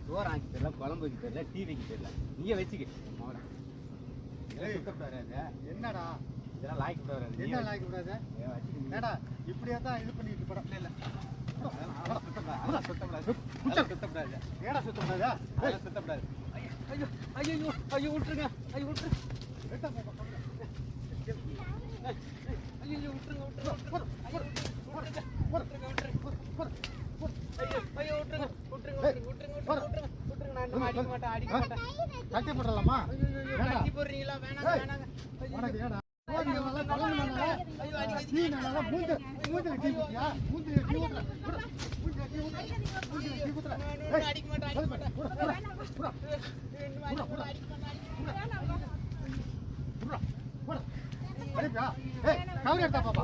சோறு ஆக்கி தெரியல, குழம்பு வைக்க தெரியல, டீ வைக்க தெரியல. நீங்க வச்சுக்க. என்னடா இதெல்லாம் லாய்க்கு கூடாது. என்ன லாய்க்க கூடாது? என்னடா இப்படியே தான் இது பண்ணிட்டு போட. இல்ல சுத்தப்படாது. ஏடா சுத்தப்படாதா? சுத்தப்படாது. ஐயோ ஐயோ ஐயோ விட்டுருங்க. ஐயோ விட்டுருங்க. ஐயோ கட்டி போடலாமா? கட்டி போடுறீங்களா? வேணாங்க. கவரி எடுத்தா பாப்பா.